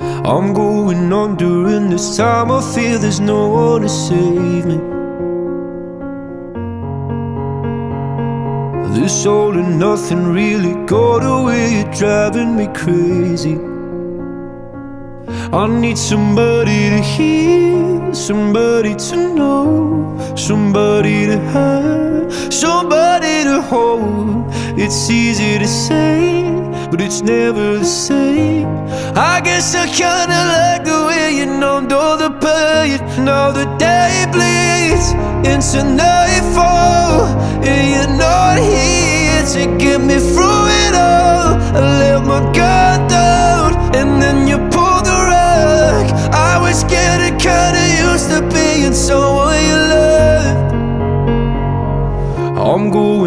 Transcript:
I'm going on during this time. I feel there's no one to save me. This all and nothing really got away, you're driving me crazy. I need somebody to hear, somebody to know, somebody to have, somebody to hold. It's easy to say, but it's never the same. I guess I kinda like the way you numbed all the pain. Now the day bleeds into nightfall, and you're not here to get me through it all. I let my guard down, and then you pulled the rug. I was getting kinda used to being someone you loved. I'm going